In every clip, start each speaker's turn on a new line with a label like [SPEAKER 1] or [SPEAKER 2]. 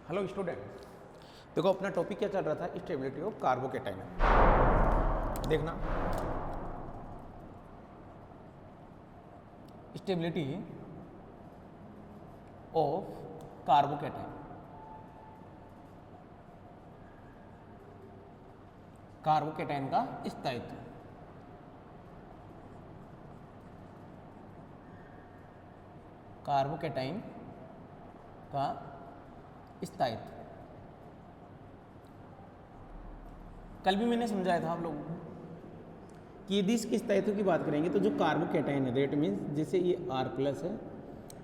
[SPEAKER 1] Hello student, देखो अपना topic क्या चल रहा था, स्टेबिलिटी ऑफ कार्बोकेटाइन। देखना, स्टेबिलिटी ऑफ कार्बोकेटाइन। कार्बोकेटाइन का स्थायित्व। कार्बोकेटाइन का स्थायित्व। कल भी मैंने समझाया था आप लोगों को कि यदि इसके स्थायित्व की बात करेंगे तो जो कार्बोकेटाइन है, रेट मीन्स जैसे ये R प्लस है,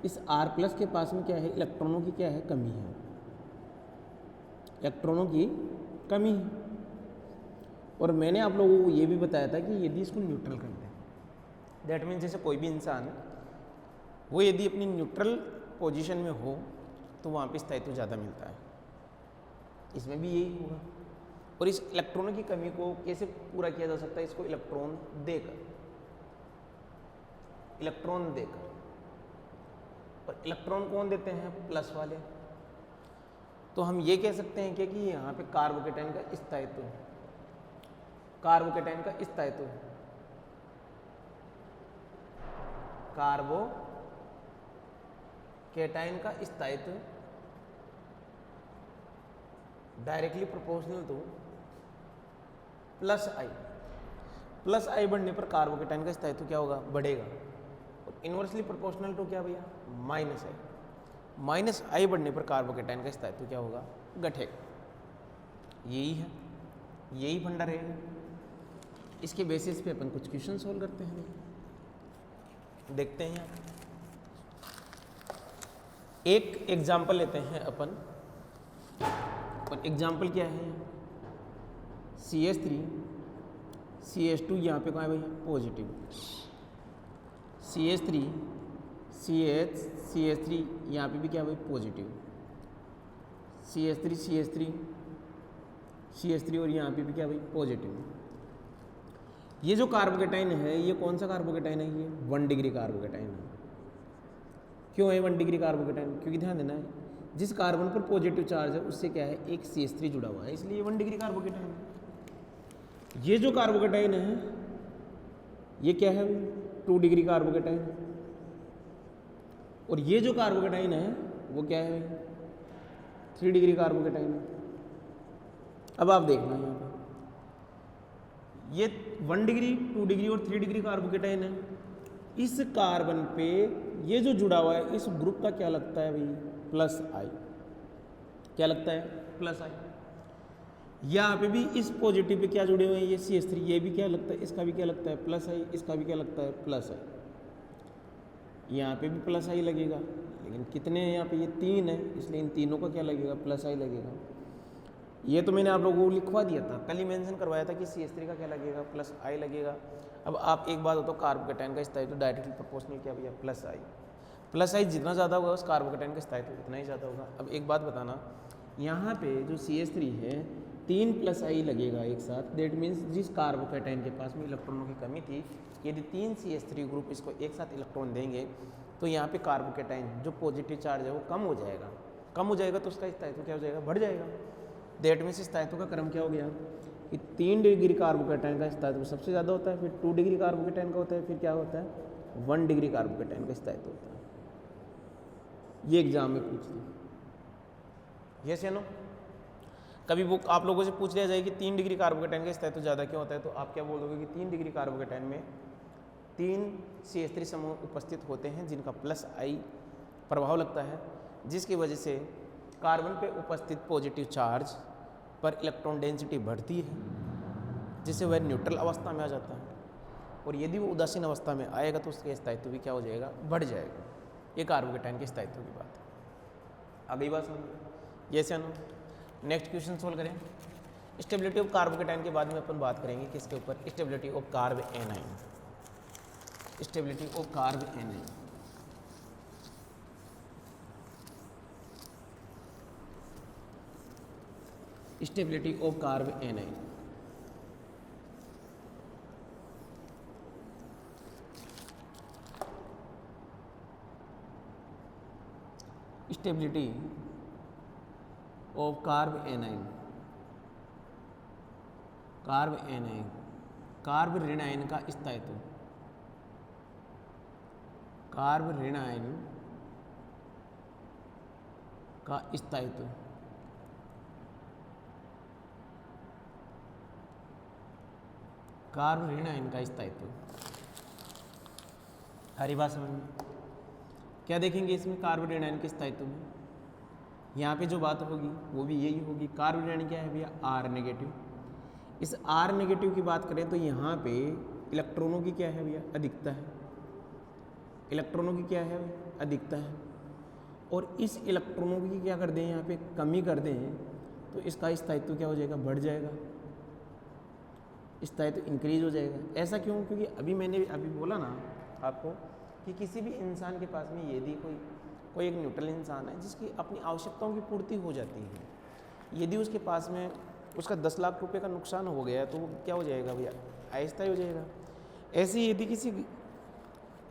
[SPEAKER 1] इस R प्लस के पास में क्या है, इलेक्ट्रॉनों की क्या है, कमी है। इलेक्ट्रॉनों की कमी है। और मैंने आप लोगों को ये भी बताया था कि यदि इसको न्यूट्रल कर दें, दैट मीन्स जैसे कोई भी इंसान वो यदि अपनी न्यूट्रल पोजीशन में हो तो वहाँ पे स्थायित्व ज़्यादा मिलता है। इसमें भी यही होगा। और इस इलेक्ट्रॉनों की कमी को कैसे पूरा किया जा सकता है, इसको इलेक्ट्रॉन देकर। और इलेक्ट्रॉन कौन देते हैं, प्लस वाले। तो हम ये कह सकते हैं कि यहाँ पे कार्बोकेटाइन का स्थायित्व है। कार्बोकेटाइन का स्थायित्व है। कार्बोकेटाइन का स्थायित्व डायरेक्टली प्रोपोर्शनल टू प्लस आई बढ़ने पर कार्बोकेटाइन का स्थायित्व क्या होगा, बढ़ेगा। और इनवर्सली प्रोपोर्शनल टू क्या भैया, माइनस आई बढ़ने पर कार्बोकेटाइन का स्थायित्व क्या होगा, घटेगा। यही है, यही फंडा रहेगा। इसके बेसिस पे अपन कुछ क्वेश्चन सोल्व करते हैं। देखते हैं यहाँ एक एग्जाम्पल लेते हैं अपन। और एग्जाम्पल क्या है, CH3 CH2 यहाँ पे कहाँ है भैया, पॉजिटिव। CH3 CH3 यहाँ पे भी क्या भाई, पॉजिटिव। CH3 और यहाँ पे भी क्या भाई, पॉजिटिव। ये जो कार्बोकेटाइन है, ये कौन सा कार्बोकेटाइन है, ये 1 डिग्री कार्बोकेटाइन है। क्यों है 1 डिग्री कार्बोकेटाइन, क्योंकि ध्यान देना है जिस कार्बन पर पॉजिटिव चार्ज है उससे क्या है, एक CH3 जुड़ा हुआ है, इसलिए 1 डिग्री कार्बोकेटाइन है। ये जो कार्बोकेटाइन है ये क्या है, 2 डिग्री कार्बोकेटाइन। और ये जो कार्बोकेटाइन है वो क्या है, 3 डिग्री कार्बोकेटाइन है। अब आप देखना यहाँ पे ये 1 डिग्री, 2 डिग्री और 3 डिग्री कार्बोकेटाइन है। इस कार्बन पे ये जो जुड़ा हुआ है इस ग्रुप का क्या लगता है भाई, प्लस आई। क्या लगता है, प्लस आई। यहाँ पे भी इस पॉजिटिव पे क्या जुड़े हुए हैं, ये CH3, ये भी क्या लगता है, इसका भी क्या लगता है, प्लस आई। इसका भी क्या लगता है, प्लस आई। यहाँ पे भी प्लस आई लगेगा, लेकिन कितने हैं यहाँ पे, ये 3 है, इसलिए इन तीनों का क्या लगेगा, प्लस आई लगेगा। ये तो मैंने आप लोगों को लिखवा दिया था, कल ही मेंशन करवाया था कि CH3 का क्या लगेगा, प्लस आई लगेगा। अब आप एक बात हो तो कार्बोकेटाइन का स्थायित्व तो डायरेक्टली प्रोपोर्शनल क्या भैया, प्लस आई। प्लस आई जितना ज़्यादा होगा उस कार्बोकेटाइन का स्थायित्व उतना ही ज़्यादा होगा। अब एक बात बताना, यहाँ पे जो CH3 है 3 प्लस आई लगेगा एक साथ, दैट मीन्स जिस कार्बोकेटाइन के पास में इलेक्ट्रॉनों की कमी थी, यदि 3 CH3 ग्रुप इसको एक साथ इलेक्ट्रॉन देंगे तो यहाँ पे कार्बोकेटाइन जो पॉजिटिव चार्ज है वो कम हो जाएगा। कम हो जाएगा तो उसका स्थायित्व क्या हो जाएगा, बढ़ जाएगा। दैट मीन्स स्थायित्व का क्रम क्या हो गया कि 3 डिग्री कार्बोकेटाइन का स्थायित्व सबसे ज़्यादा होता है, फिर 2 डिग्री कार्बोकेटाइन का होता है, फिर क्या होता है, 1 डिग्री कार्बोकेटाइन का स्थायित्व होता है। ये एग्जाम में पूछते हैं, यस या नो। कभी वो आप लोगों से पूछ लिया जाए कि 3 डिग्री कार्बोकेटाइन का स्थायित्व ज़्यादा क्यों होता है, तो आप क्या बोलोगे कि 3 डिग्री कार्बोकेटाइन में 3 CH3 समूह उपस्थित होते हैं जिनका प्लस आई प्रभाव लगता है, जिसकी वजह से कार्बन पे उपस्थित पॉजिटिव चार्ज पर इलेक्ट्रॉन डेंसिटी बढ़ती है, जिससे वह न्यूट्रल अवस्था में आ जाता है। और यदि वो उदासीन अवस्था में आएगा तो उसका स्थायित्व भी क्या हो जाएगा, बढ़ जाएगा। ये कार्बोकेटाइन के स्थायित्व की बात है। आ गई बात समझ, यस या नो। नेक्स्ट क्वेश्चन सोल्व करें। स्टेबिलिटी ऑफ कार्बोकेटाइन के बाद में अपन बात करेंगे किसके ऊपर, stability of carb A9. Stability of carb A9. Stability of carb A9. Stability of carb A9, carb A9, carb ऋण आयन का स्थायित्व, कार्ब ऋण आयन का स्थायित्व, कार्ब ऋण आयन का स्थायित्व। हरी बात समझ में? क्या देखेंगे इसमें कार्ब ऋण आयन के स्थायित्व में? यहाँ पे जो बात होगी वो भी यही होगी। कार्ब ऋण क्या है भैया? R negative. इस आर नेगेटिव की बात करें तो यहाँ पे इलेक्ट्रॉनों की क्या है भैया? अधिकता है। इलेक्ट्रॉनों की क्या है? अधिकता है। और इस इलेक्ट्रॉनों की क्या कर दें यहाँ पे? कमी कर दें तो इसका स्थायित्व क्या हो जाएगा? बढ़ जाएगा, स्थायित्व इंक्रीज हो जाएगा। ऐसा क्यों? क्योंकि अभी मैंने अभी बोला ना आपको कि किसी भी इंसान के पास में यदि कोई एक न्यूट्रल इंसान है जिसकी अपनी आवश्यकताओं की पूर्ति हो जाती है, यदि उसके पास में उसका 10 लाख रुपए का नुकसान हो गया तो वो क्या हो जाएगा भैया? अस्थायी हो जाएगा। ऐसे यदि किसी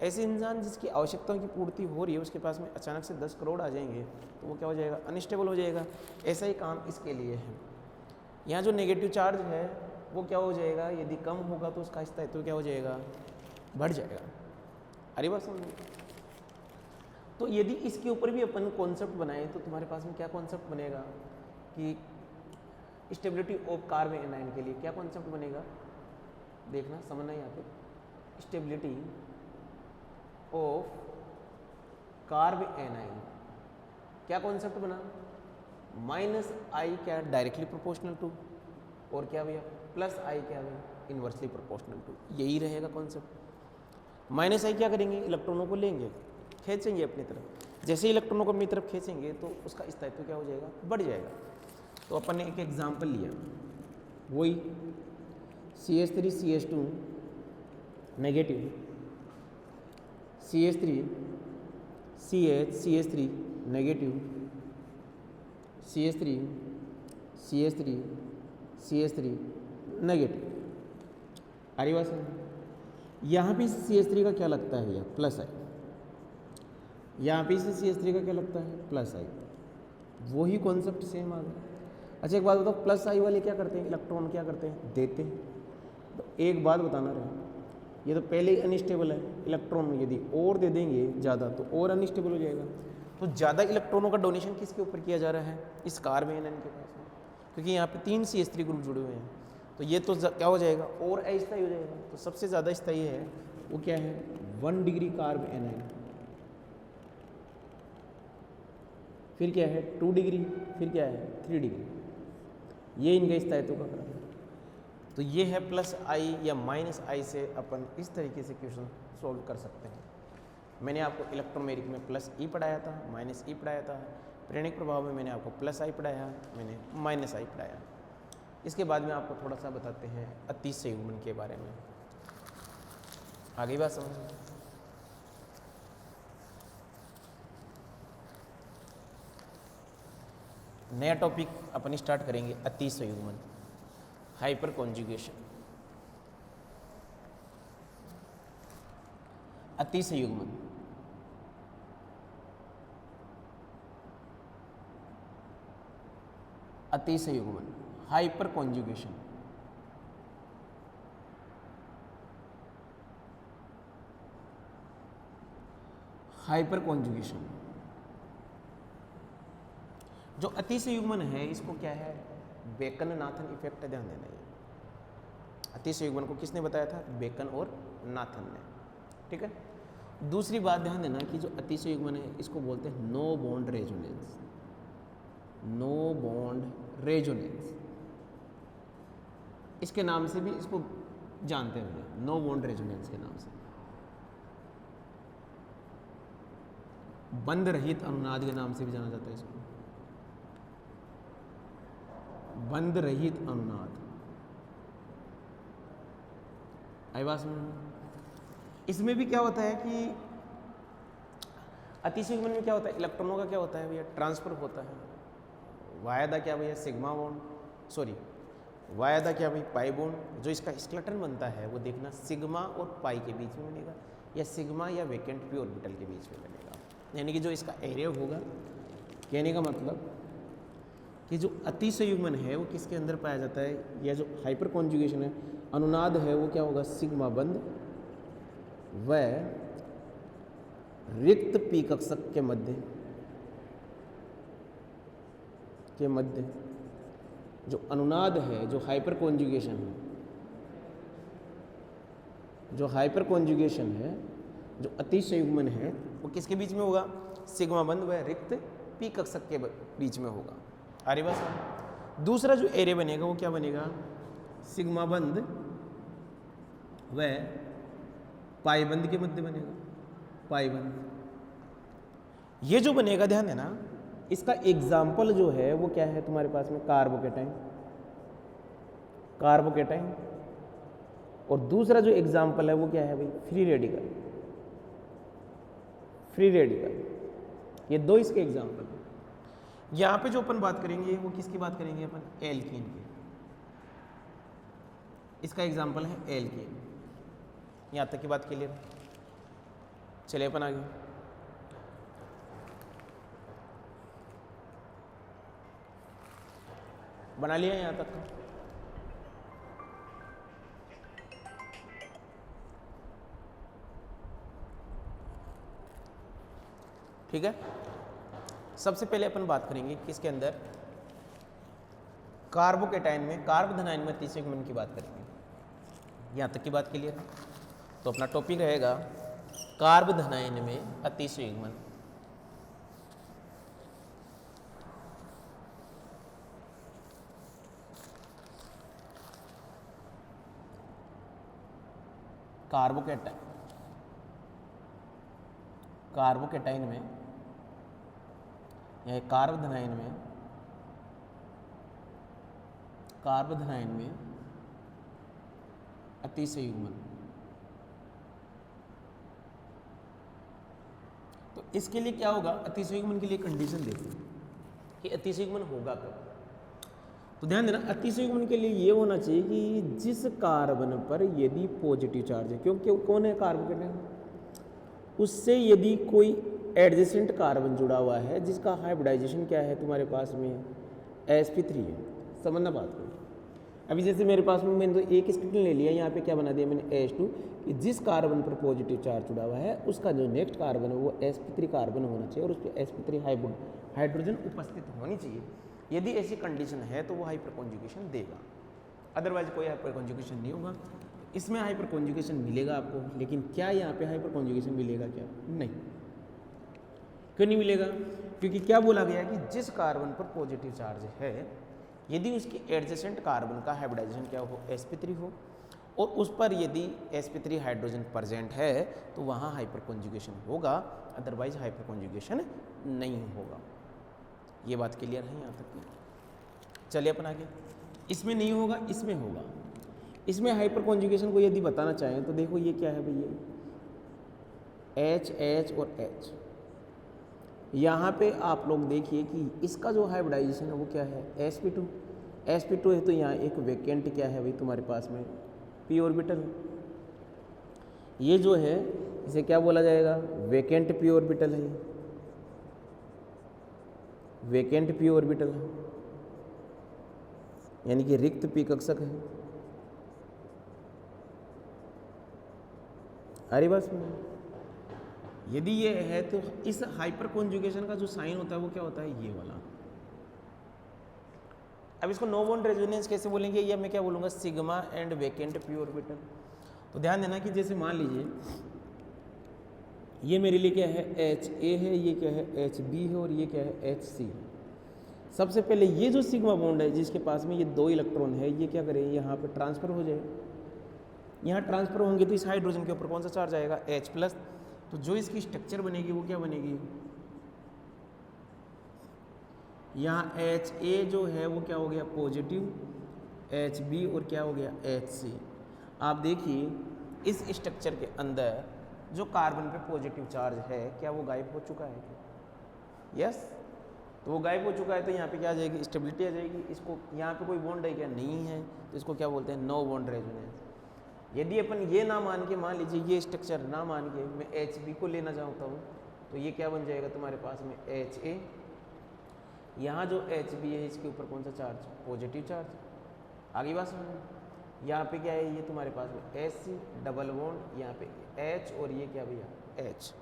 [SPEAKER 1] ऐसे इंसान जिसकी आवश्यकताओं की पूर्ति हो रही है उसके पास में अचानक से 10 करोड़ आ जाएंगे तो वो क्या हो जाएगा? अनस्टेबल हो जाएगा। ऐसा ही काम इसके लिए है। यहाँ जो नेगेटिव चार्ज है वो क्या हो जाएगा? यदि कम होगा तो उसका स्थायित्व क्या हो जाएगा? बढ़ जाएगा। अरे बात समझ। तो यदि इसके ऊपर भी अपन कॉन्सेप्ट बनाए तो तुम्हारे पास में क्या कॉन्सेप्ट बनेगा कि स्टेबिलिटी ऑफ कार्ब एनाइन के लिए क्या कॉन्सेप्ट बनेगा? देखना, समझना यहाँ पे। स्टेबिलिटी ऑफ कार्ब एनाइन क्या कॉन्सेप्ट बना? -I क्या डायरेक्टली प्रोपोर्शनल टू, और क्या भैया? +I क्या भैया? Inversely proportional to. यही रहेगा कॉन्सेप्ट। -I क्या करेंगे? इलेक्ट्रॉनों को लेंगे, खींचेंगे अपनी तरफ। जैसे इलेक्ट्रॉनों को अपनी तरफ खींचेंगे तो उसका स्थायित्व क्या हो जाएगा? बढ़ जाएगा। तो अपन ने एक एग्जाम्पल लिया, वही CH3 CH2 negative, CH3 CH CH3 negative, CH3 CH3 CH3 negative. अरे बात समझ। यहाँ पे CH3 का क्या लगता है भैया? +I। यहाँ पे से CH3 का क्या लगता है? +I। वही कॉन्सेप्ट सेम आ गया। अच्छा एक बात बताओ, +I वाले क्या करते हैं? इलेक्ट्रॉन क्या करते हैं? देते हैं। तो एक बात बताना रहे, ये तो पहले ही अनस्टेबल है। इलेक्ट्रॉन यदि और दे देंगे ज़्यादा तो और अनस्टेबल हो जाएगा। तो ज़्यादा इलेक्ट्रॉनों का डोनेशन किसके ऊपर किया जा रहा है? इस कार्ब एनाइन के पास में, क्योंकि यहाँ पे 3 CH3 ग्रुप जुड़े हुए हैं। तो ये तो क्या हो जाएगा? और अस्थायी हो जाएगा। तो सबसे ज़्यादा स्थायी है वो क्या है? 1 डिग्री कार्ब एनाइन। फिर क्या है? 2 डिग्री। फिर क्या है? 3 डिग्री। ये इनका स्थायित्व का क्रम है। तो ये है +I या -I से अपन इस तरीके से क्वेश्चन सॉल्व कर सकते हैं। मैंने आपको इलेक्ट्रोमेरिक में +E पढ़ाया था, -E पढ़ाया था। प्रेरणिक प्रभाव में मैंने आपको +I पढ़ाया, मैंने -I पढ़ाया। इसके बाद में आपको थोड़ा सा बताते हैं अतिशय युग्मन के बारे में। आगे बात समझ। नया टॉपिक अपन स्टार्ट करेंगे, अतिशय युग्मन, हाइपर कॉन्जुगेशन। अतिशय युग्मन, अतिशय युग्मन, हाइपर कॉन्जुगेशन। हाइपर कॉन्जुगेशन जो अतिशय युग्मन है इसको क्या है? बेकन नाथन इफेक्ट, ध्यान देना। ये अतिशय युग्मन को किसने बताया था? बेकन और नाथन ने। ठीक है। दूसरी बात ध्यान देना कि जो अतिशय युग्मन है इसको बोलते हैं no bond resonance. No bond resonance, इसके नाम से भी इसको जानते हैं, नो बॉन्ड रेजोनेंस के नाम से। बंध रहित अनुनाद के नाम से भी जाना जाता है इसको, बंध रहित अनुनाद। आई बात समझ। इसमें भी क्या होता है कि अतिशय युग्मन में क्या होता है? इलेक्ट्रॉनों का क्या होता है भैया? ट्रांसफर होता है। वायदा क्या भैया? सिग्मा बॉन्ड, सॉरी वायदा क्या भाई? Pi bond. जो इसका स्केलेटन बनता है वो देखना सिग्मा और पाई के बीच में बनेगा, या सिग्मा या वेकेंट पी ऑर्बिटल के बीच में बनेगा। यानी कि जो इसका एरिया होगा, कहने का मतलब कि जो अतिसंयुग्मन है वो किसके अंदर पाया जाता है, या जो हाइपर कॉन्जुगेशन है, अनुनाद है, वो क्या होगा, सिग्मा बंध व रिक्त पी कक्षक के मध्य जो अनुनाद है, जो हाइपर कॉन्जुगेशन है, जो अतिसंयुग्मन है, वो किसके बीच में होगा, सिग्मा बंध व रिक्त पी कक्षक के बीच में होगा। अरे बस दूसरा जो एरे बनेगा वो क्या बनेगा, सिग्मा बंध व पाई बंध के मध्य बनेगा, पाई बंध। ये जो बनेगा, ध्यान देना, इसका एग्जाम्पल जो है वो क्या है तुम्हारे पास में, कार्बोकेटाइन। और दूसरा जो एग्जाम्पल है वो क्या है भाई, फ्री रेडिकल। ये दो इसके एग्जाम्पल हैं। यहां पे जो अपन बात करेंगे वो किसकी बात करेंगे अपन, एल्कीन की। इसका एग्जाम्पल है एल्कीन। यहां तक की बात क्लियर है। चलिए अपन आगे, बना लिया यहां तक का। ठीक है, सबसे पहले अपन बात करेंगे किसके अंदर, कार्बोकेटाइन में, कार्बोधनाइन में अतिसंयुग्मन की बात करेंगे। यहां तक की बात क्लियर है। तो अपना टॉपिक रहेगा कार्बोधनाइन में अतिसंयुग्मन। कार्बोकेटाइन में या कार्बोधनाइन में अतिसंयुग्मन। तो इसके लिए क्या होगा, अतिसंयुग्मन के लिए कंडीशन देखो कि अतिसंयुग्मन होगा कब। तो ध्यान देना, अतिसंयुग्मन के लिए ये होना चाहिए कि जिस कार्बन पर यदि पॉजिटिव चार्ज है, क्योंकि कौन है कार्बोकेटाइन, उससे यदि कोई एडजेसेंट कार्बन जुड़ा हुआ है जिसका हाइब्रिडाइजेशन क्या है तुम्हारे पास में, sp3 है। समझना बात को। अभी जैसे मेरे पास में मैंने तो एक स्टेटमेंट ले लिया, यहाँ पे क्या बना दिया मैंने H2, कि जिस कार्बन पर पॉजिटिव चार्ज जुड़ा हुआ है उसका जो नेक्स्ट कार्बन है वो sp3 कार्बन होना चाहिए और उस पर sp3 हाइड्रोजन उपस्थित होनी चाहिए। यदि ऐसी कंडीशन है तो वो हाइपर कॉन्जुगेशन देगा, अदरवाइज कोई हाइपर कॉन्जुगेशन नहीं होगा। इसमें हाइपर कॉन्जुगेशन मिलेगा आपको, लेकिन क्या यहाँ पे हाइपर कॉन्जुगेशन मिलेगा, क्या नहीं। क्यों नहीं मिलेगा, क्योंकि क्या बोला गया कि जिस कार्बन पर पॉजिटिव चार्ज है यदि उसकी एडजेसेंट कार्बन का हाइब्रिडाइजेशन क्या हो, sp3 हो, और उस पर यदि sp3 हाइड्रोजन प्रेजेंट है तो वहाँ हाइपर कॉन्जुगेशन होगा, अदरवाइज हाइपर कॉन्जुगेशन नहीं होगा। ये बात क्लियर है यहाँ तक की। चलिए अपन आगे, इसमें नहीं होगा, इसमें होगा। इसमें हाइपर कॉन्जुगेशन को यदि बताना चाहें तो देखो ये क्या है भैया, H और H। यहाँ पे आप लोग देखिए कि इसका जो हाइब्रिडाइजेशन है वो क्या है, sp2 है। तो यहाँ एक वेकेंट क्या है भाई तुम्हारे पास में, p ऑर्बिटल। ये जो है इसे क्या बोला जाएगा, वेकेंट p ऑर्बिटल है, वेकेंट p ऑर्बिटल है, यानी कि रिक्त p कक्षक है। अरे बस यदि ये है तो इस हाइपर कॉन्जुगेशन का जो साइन होता है वो क्या होता है, ये वाला। अब इसको नो बॉन्ड रेजोनेंस कैसे बोलेंगे, ये मैं क्या बोलूँगा, sigma and vacant p orbital. तो ध्यान देना कि जैसे मान लीजिए ये मेरे लिए क्या है, HA है, ये क्या है HB है, और ये क्या है HC है। सबसे पहले ये जो सिग्मा बॉन्ड है जिसके पास में ये 2 इलेक्ट्रॉन है, ये क्या करे, यहाँ पे ट्रांसफर हो जाए। यहाँ ट्रांसफर होंगे तो इस हाइड्रोजन के ऊपर कौन सा चार्ज आएगा, H+। तो जो इसकी स्ट्रक्चर बनेगी वो क्या बनेगी, यहाँ HA जो है वो क्या हो गया पॉजिटिव, HB और क्या हो गया HC। आप देखिए इस स्ट्रक्चर के अंदर जो कार्बन पे पॉजिटिव चार्ज है क्या वो गायब हो चुका है, यस। तो वो गायब हो चुका है तो यहाँ पे क्या आ जाएगी, स्टेबिलिटी आ जाएगी। इसको यहाँ पे कोई बॉन्ड है क्या, नहीं है, तो इसको क्या बोलते हैं, नो बॉन्ड रेजोनेंस। यदि अपन ये ना मान के, मान लीजिए ये स्ट्रक्चर ना मान के मैं HB को लेना चाहता हूँ तो ये क्या बन जाएगा तुम्हारे पास में HA, यहाँ जो एच बी है इसके ऊपर कौन सा चार्ज, पॉजिटिव चार्ज। आगे बात समझ। यहाँ पे क्या है, ये तुम्हारे पास में एच सी डबल बॉन्ड, यहाँ पे एच और ये क्या भैया एच।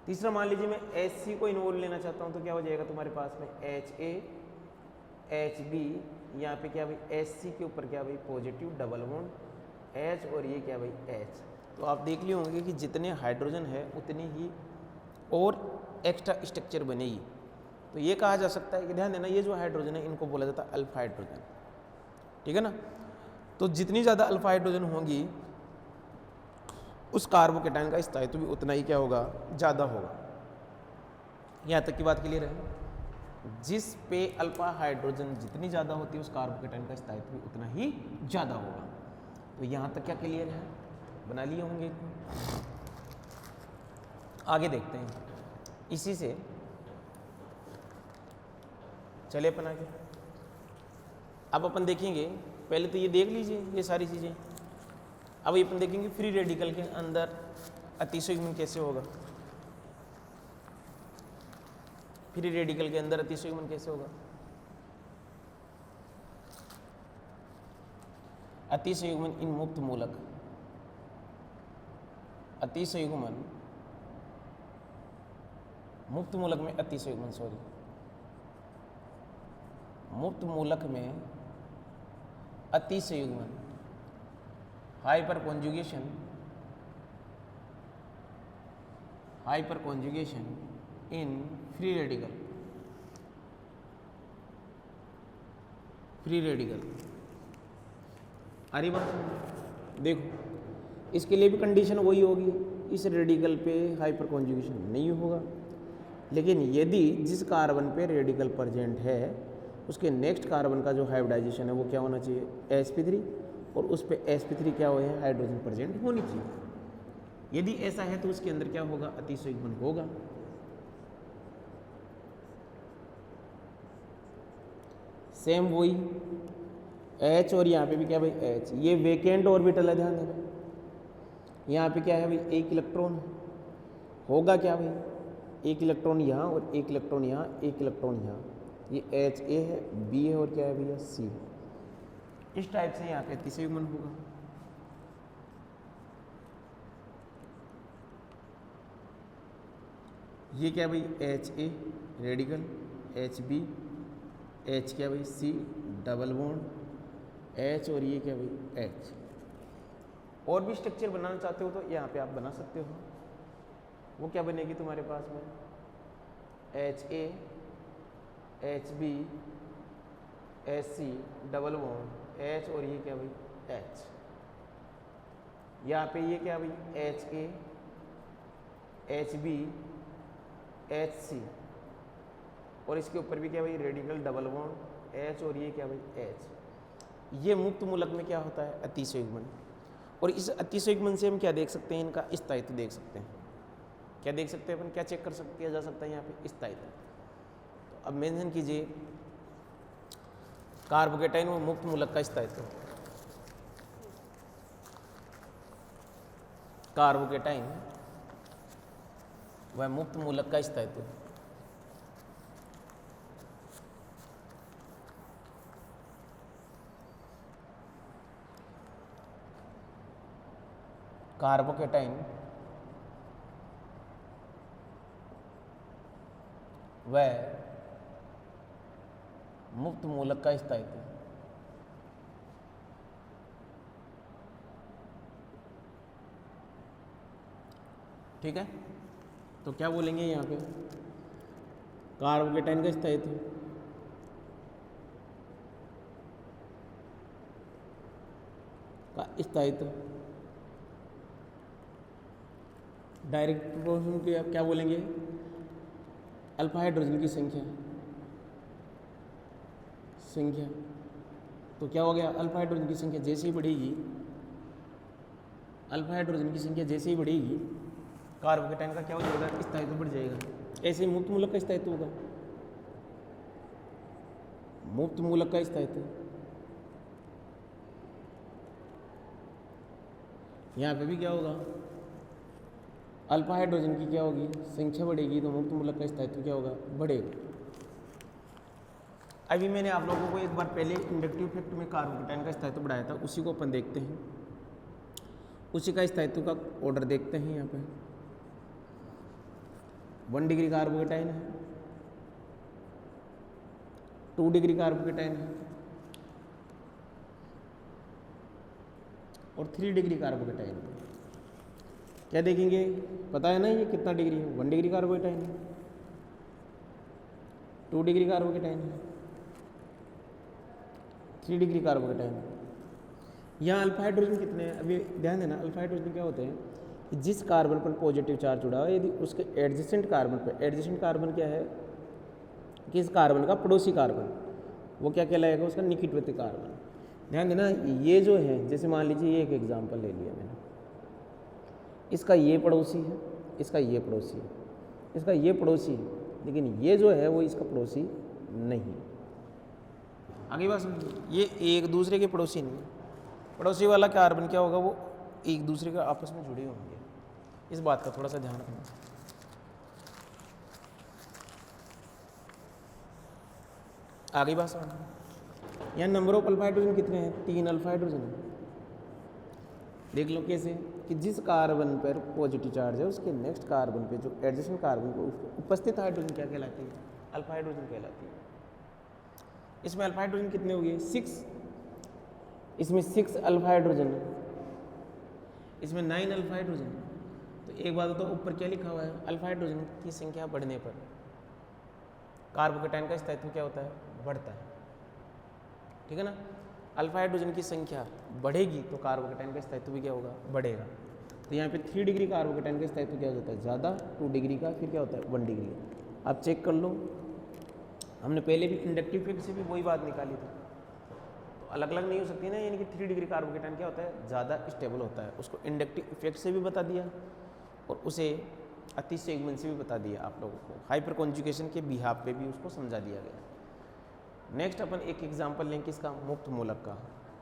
[SPEAKER 1] तीसरा मान लीजिए मैं एच सी को इन्वॉल्व लेना चाहता हूँ तो क्या हो जाएगा तुम्हारे पास में एच ए एच बी, यहाँ पे क्या भाई एच सी के ऊपर क्या भाई पॉजिटिव डबल बॉन्ड एच और ये क्या भाई एच। तो आप देख लिए होंगे कि जितने हाइड्रोजन है उतनी ही और एक्स्ट्रा स्ट्रक्चर बनेगी। तो ये कहा जा सकता है कि ध्यान देना, ये जो हाइड्रोजन है इनको बोला जाता है अल्फा हाइड्रोजन, ठीक है ना। तो जितनी ज़्यादा अल्फा हाइड्रोजन होंगी उस कार्बोकेटाइन का स्थायित्व भी उतना ही क्या होगा, ज़्यादा होगा। यहाँ तक की बात क्लियर है। जिस पे अल्फा हाइड्रोजन जितनी ज़्यादा होती है उस कार्बोकेटाइन का स्थायित्व भी उतना ही ज़्यादा होगा। तो यहाँ तक क्या क्लियर है, बना लिए होंगे। आगे देखते हैं, इसी से चले अपन आगे। अब अपन देखेंगे, पहले तो ये देख लीजिए ये सारी चीज़ें। अब ये अपन देखेंगे फ्री रेडिकल के अंदर अतिसंयुग्मन कैसे होगा। फ्री रेडिकल के अंदर अतिसंयुग्मन कैसे होगा। अतिसंयुग्मन इन मुक्त मूलक, अतिसंयुग्मन मुक्त मूलक में अतिसंयुग्मन, सॉरी मुक्त मूलक में अतिसंयुग्मन, hyper conjugation, hyper conjugation in free radical, free radical. अरे बात देखो, इसके लिए भी कंडीशन वही होगी, इस रेडिकल पे हाइपर कॉन्जुगेशन नहीं होगा। लेकिन यदि जिस कार्बन पे रेडिकल प्रेजेंट है उसके नेक्स्ट कार्बन का जो हाइब्रिडाइजेशन है वो क्या होना चाहिए, sp3, और उस पे sp3 क्या हो है, हाइड्रोजन प्रेजेंट होनी चाहिए। यदि ऐसा है तो उसके अंदर क्या होगा, अतिसंयुग्मन होगा। सेम वही H और यहाँ पे भी क्या भाई H, ये वेकेंट ऑर्बिटल है, ध्यान देना। यहाँ पे क्या है भाई, एक इलेक्ट्रॉन होगा क्या भाई, एक इलेक्ट्रॉन यहाँ और एक इलेक्ट्रॉन यहाँ, एक इलेक्ट्रॉन यहाँ। ये एच ए है, बी है और क्या है भैया सी है। इस टाइप से यहाँ पे अतिसंयुग्मन होगा। ये क्या भाई H A radical, H B, H क्या भाई सी डबल बॉन्ड एच और ये क्या भाई एच। और भी स्ट्रक्चर बनाना चाहते हो तो यहाँ पे आप बना सकते हो। वो क्या बनेगी तुम्हारे पास में, H A H B H C double bond H और ये क्या भाई एच। यहाँ पे ये क्या भाई H A H B H C और इसके ऊपर भी क्या भाई रेडिकल डबल बॉन्ड एच और ये क्या भाई एच। ये मुक्त मूलक में क्या होता है, अतिसंयुग्मन। और इस अतिसंयुग्मन से हम क्या देख सकते हैं, इनका स्थायित्व देख सकते हैं। क्या देख सकते हैं अपन, क्या चेक कर सकते किया जा सकता है यहाँ पे स्थायित्व। तो अब मेंशन कीजिए कार्बोकेटाइन व मुक्त मूलक का स्थायित्व। कार्बोकेटाइन व मुक्त मूलक का स्थायित्व। कार्बोकेटाइन व मुक्त मूलक का स्थायित्व। ठीक है, तो क्या बोलेंगे यहाँ पे, कार्बोकेटाइन का स्थायित्व डायरेक्ट प्रोपोर्शन के आप क्या बोलेंगे, अल्फा हाइड्रोजन की संख्या। तो क्या हो गया, अल्फा हाइड्रोजन की संख्या जैसे ही बढ़ेगी, अल्फा हाइड्रोजन की संख्या जैसे ही बढ़ेगी कार्बोकेटाइन का क्या हो जाएगा, स्थायित्व बढ़ जाएगा। ऐसे ही मुक्त मूलक का स्थायित्व होगा, मुक्त मूलक का स्थायित्व। यहाँ पे भी क्या होगा, अल्फा हाइड्रोजन की क्या होगी, संख्या बढ़ेगी तो मुक्त मूलक का स्थायित्व क्या होगा, बढ़ेगा। अभी मैंने आप लोगों को एक बार पहले इंडक्टिव इफेक्ट में कार्बोकेटाइन का स्थायित्व बढ़ाया था, उसी को अपन देखते हैं, उसी का स्थायित्व का ऑर्डर देखते हैं। यहाँ पे 1 डिग्री कार्बोकेटाइन है, 2 डिग्री कार्बोकेटाइन है और 3 डिग्री कार्बोकेटाइन है। क्या देखेंगे, पता है ना ये कितना डिग्री है? 1 डिग्री कार्बोकेटाइन है, 2 डिग्री कार्बोकेटाइन है, 3 डिग्री कार्बोकेटाइन है। यहाँ अल्फा हाइड्रोजन कितने हैं? अभी ध्यान देना, अल्फा हाइड्रोजन क्या होते हैं कि जिस कार्बन पर पॉजिटिव चार्ज जुड़ा है, यदि उसके एडजेसेंट कार्बन पर, एडजेसेंट कार्बन क्या है कि इस कार्बन का पड़ोसी कार्बन, वो क्या कहलाएगा? उसका निकटवर्ती कार्बन। ध्यान देना, ये जो है, जैसे मान लीजिए ये एक एग्जाम्पल ले लिया मैंने, इसका ये पड़ोसी है, इसका ये पड़ोसी है, इसका ये पड़ोसी है, लेकिन ये जो है वो इसका पड़ोसी नहीं। आगे बात समझिए, ये एक दूसरे के पड़ोसी नहीं है। पड़ोसी वाला कार्बन क्या होगा? वो एक दूसरे के आपस में जुड़े होंगे। इस बात का थोड़ा सा ध्यान रखना। आगे बात समझिए, यहाँ नंबर ऑफ अल्फा हाइड्रोजन कितने हैं? 3 अल्फा हाइड्रोजन है। देख लो कैसे कि जिस कार्बन पर पॉजिटिव चार्ज है, उसके नेक्स्ट कार्बन पे जो एडजेसेंट कार्बन को उपस्थित हाइड्रोजन क्या कहलाती है? अल्फा हाइड्रोजन कहलाती है। इसमें अल्फा हाइड्रोजन कितने हो गए? 6। इसमें 6 अल्फा हाइड्रोजन है, इसमें 9 अल्फा हाइड्रोजन है। तो एक बात तो ऊपर क्या लिखा हुआ है? अल्फा हाइड्रोजन की संख्या बढ़ने पर कार्बोकेटाइन का स्थायित्व क्या होता है? बढ़ता है। ठीक है ना? अल्फा हाइड्रोजन की संख्या बढ़ेगी तो कार्बोकेटाइन का स्थायित्व भी क्या होगा? बढ़ेगा। तो यहाँ पे 3 डिग्री कार्बोकेटाइन का स्थायित्व क्या होता है? ज़्यादा। 2 डिग्री का फिर क्या होता है? 1 डिग्री। आप चेक कर लो, हमने पहले भी इंडक्टिव इफेक्ट से भी वही बात निकाली थी। तो अलग अलग नहीं हो सकती ना, यानी कि 3 डिग्री कार्बोकेटाइन क्या होता है? ज़्यादा स्टेबल होता है। उसको इंडक्टिव इफेक्ट से भी बता दिया और उसे अतिशय युग्मन से भी बता दिया आप लोगों को। हाइपर कॉन्जुगेशन के बिहाफ पे भी उसको समझा दिया गया। नेक्स्ट अपन एक एग्जांपल लें किसका? मुक्त मूलक का।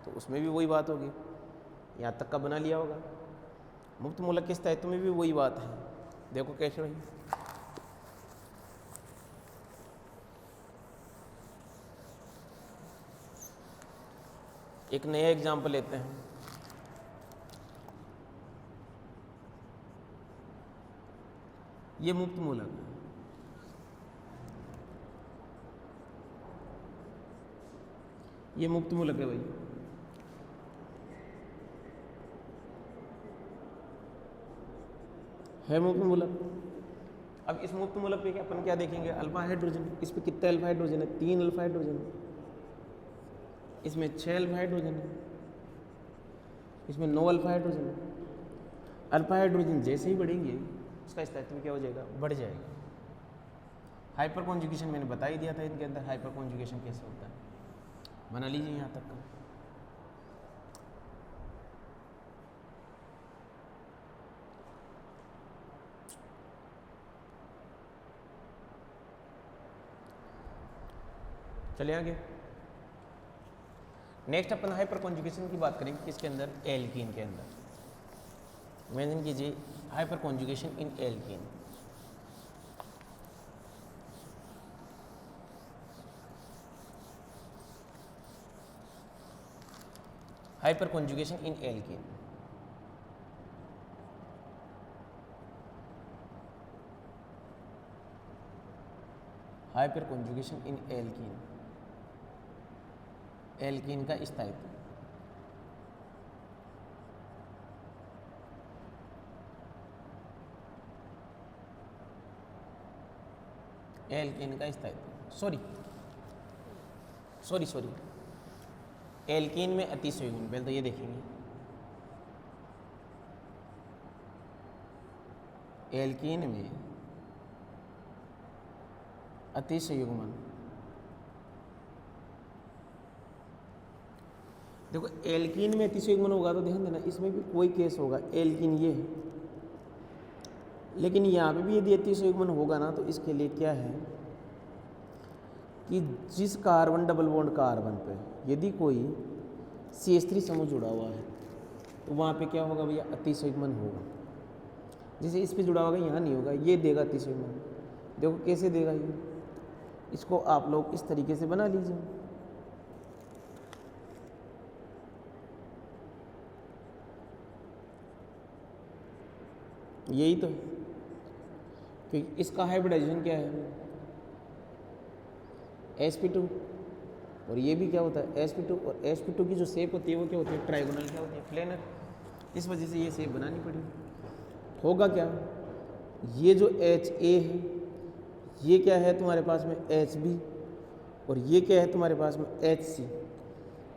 [SPEAKER 1] तो उसमें भी वही बात होगी, यहाँ तक का बना लिया होगा। मुक्त मूलक के स्थायित्व में भी वही बात है। देखो कैसे भाई, एक नया एग्जांपल लेते हैं। ये मुक्त मूलक है, ये मुक्त मूलक है भाई। है मुक्त मूलक। अब इस मुक्त मूलक पे अपन क्या देखेंगे? Alpha hydrogen. इस पे कितने अल्फा हाइड्रोजन है? 3 अल्फा हाइड्रोजन है। इसमें 6 अल्फा हाइड्रोजन है, इसमें 9 अल्फा हाइड्रोजन है। अल्फा हाइड्रोजन जैसे ही बढ़ेंगे उसका स्थायित्व क्या हो जाएगा? बढ़ जाएगा। हाइपर कॉन्जुगेशन मैंने बता ही दिया था, इनके अंदर हाइपर कॉन्जुगेशन कैसे होता है, बना लीजिए यहाँ तक का। चलिए आगे। नेक्स्ट अपन हाइपर कॉन्जुगेशन की बात करेंगे किसके अंदर? एल्कीन के अंदर। इमेजिन कीजिए हाइपर कॉन्जुगेशन इन एल्कीन। हाइपर कॉन्जुगेशन इन एल्कीन। हाइपर कॉन्जुगेशन इन एल्कीन। एल्कीन का स्थायित्व। एल्कीन का स्थायित्व, सॉरी एल्कीन में अतिशय युग्मन। पहले तो ये देखेंगे, एल्कीन में अतिशय युग्मन। देखो एल्कीन में अतिशय युग्मन होगा तो ध्यान देना, इसमें भी कोई केस होगा। एल्कीन ये है, लेकिन यहाँ पे भी यदि अतिशय युग्मन होगा ना, तो इसके लिए क्या है कि जिस कार्बन डबल बॉन्ड कार्बन पे यदि कोई CH3 समूह जुड़ा हुआ है तो वहाँ पे क्या होगा भैया? अतिशय युग्मन होगा। जैसे इस पे जुड़ा होगा, यहाँ नहीं होगा, ये देगा अतिशय युग्मन। देखो कैसे देगा ये? इसको आप लोग इस तरीके से बना लीजिए। यही तो कि इसका हाइब्रिडाइजेशन क्या है, sp2, और ये भी क्या होता है sp2, और sp2 की जो शेप होती है वो क्या होती है, ट्राइगोनल क्या होती है, प्लेनर। इस वजह से ये शेप बनानी पड़ी। होगा क्या, ये जो HA है ये क्या है तुम्हारे पास में HB, और ये क्या है तुम्हारे पास में HC।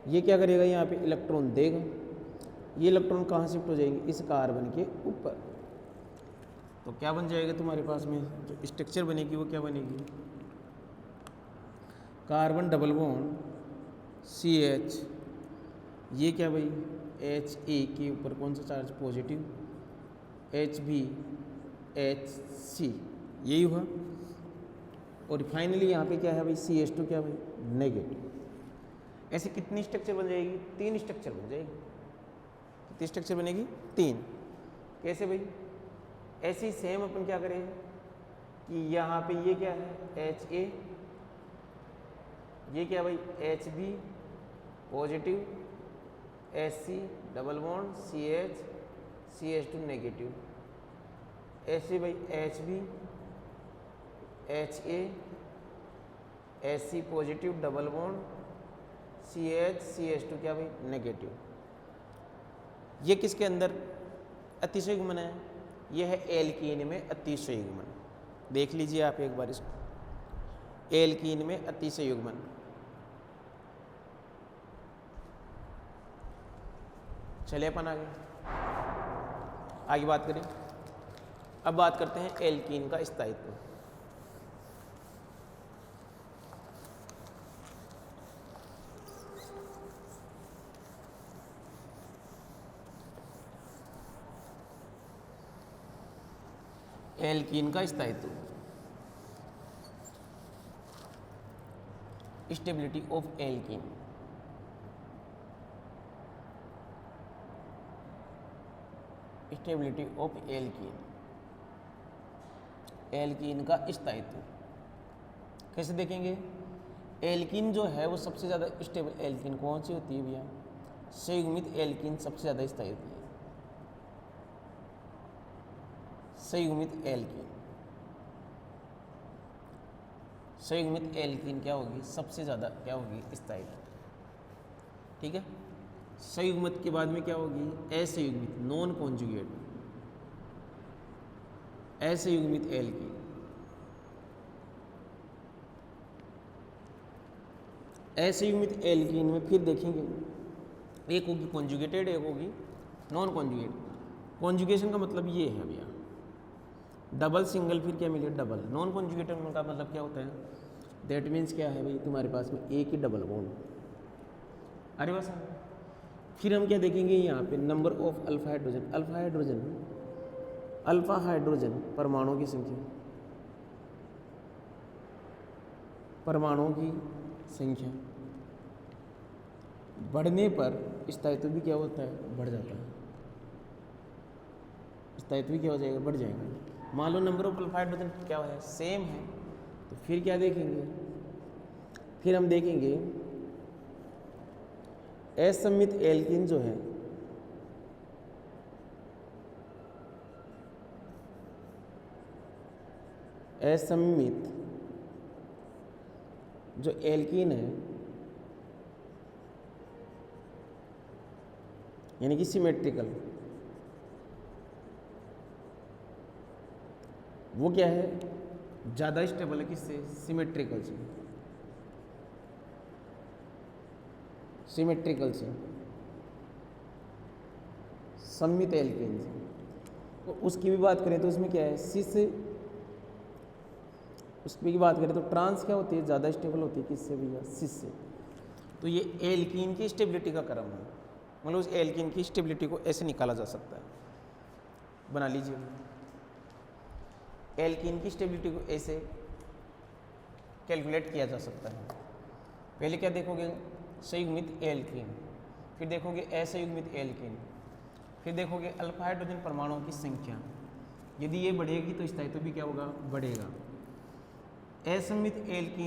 [SPEAKER 1] ये क्या करेगा, यहाँ पे इलेक्ट्रॉन देगा, ये इलेक्ट्रॉन कहाँ शिफ्ट हो जाएंगे, इस कार्बन के ऊपर। तो क्या बन जाएगा तुम्हारे पास में जो स्ट्रक्चर बनेगी वो क्या बनेगी, कार्बन डबल बॉन्ड CH, ये क्या भाई HA के ऊपर कौन सा चार्ज, पॉजिटिव, HB HC, यही हुआ। और फाइनली यहाँ पे क्या है भाई CH2 क्या भाई, नेगेटिव। ऐसे कितनी स्ट्रक्चर बन जाएगी, 3 स्ट्रक्चर बन जाएगी। कितनी स्ट्रक्चर बनेगी, 3। कैसे भाई, ऐसे ही सेम अपन क्या करेंगे कि यहाँ पे ये क्या है HA, ये क्या भाई HB positive, HC double bond CH CH2 negative. ऐसे भाई HB HA HC positive double bond CH CH2 क्या भाई नेगेटिव। ये किसके अंदर अतिशय युग्मन है, यह है एल्कीन में अतिशय युग्मन। देख लीजिए आप एक बार इसको, एल्कीन में अतिशय युग्मन। चलिए अपन आगे बात करें। अब बात करते हैं एल्कीन का स्थायित्व। एल्कीन का स्थायित्व, stability of alkene. Stability of alkene, alkene का स्थायित्व कैसे देखेंगे। एल्कीन जो है वो सबसे ज़्यादा स्टेबल एल्कीन कौन सी होती है भैया, संयुग्मित एल्कीन सबसे ज़्यादा स्थायी होती है। संयुग्मित एल्कीन, संयुग्मित एल्कीन क्या होगी, सबसे ज़्यादा क्या होगी, स्थायी। ठीक है, संयुग्मित के बाद में क्या होगी, असंयुग्मित, नॉन कॉन्जुगेट, असंयुग्मित एल्कीन। असंयुग्मित एल्कीन में फिर देखेंगे एक होगी कॉन्जुगेटेड, एक होगी नॉन कॉन्जुगेट। कॉन्जुगेशन का मतलब ये है भैया, डबल सिंगल, फिर क्या मिले डबल। नॉन कॉन्जुगेटेड का मतलब क्या होता है, दैट मीन्स क्या है भाई तुम्हारे पास में एक ही डबल बॉन्ड। अरे बस, फिर हम क्या देखेंगे यहाँ पे number of alpha hydrogen. Alpha hydrogen, alpha hydrogen परमाणुओं की संख्या, परमाणुओं की संख्या बढ़ने पर स्थायित्व भी क्या होता है, बढ़ जाता है। स्थायित्व भी क्या हो जाएगा, बढ़ जाएगा। मान लो नंबर ऑफ अल्फा हाइड्रोजन क्या है, सेम है, तो फिर क्या देखेंगे, फिर हम देखेंगे असममित एल्कीन जो है, असममित जो एल्कीन है यानी कि सिमेट्रिकल, वो क्या है, ज़्यादा स्टेबल है किससे, सिमेट्रिकल से, सिमेट्रिकल से, सममित एल्कीन से। तो उसकी भी बात करें तो उसमें क्या है, सिस, उसकी बात करें तो ट्रांस क्या होती है, ज़्यादा स्टेबल होती है किससे भैया, सिस से। तो ये एल्कीन की स्टेबिलिटी का क्रम है, मतलब उस एल्कीन की स्टेबिलिटी को ऐसे निकाला जा सकता है। बना लीजिए, एल्कीन की स्टेबिलिटी को ऐसे कैलकुलेट किया जा सकता है। पहले क्या देखोगे, संयुग्मित एल्कीन, फिर देखोगे असंयुग्मित एल्कीन, फिर देखोगे अल्फा हाइड्रोजन परमाणुओं की संख्या। यदि ये बढ़ेगी तो स्थायित्व भी क्या होगा, बढ़ेगा। असममित एल्कीन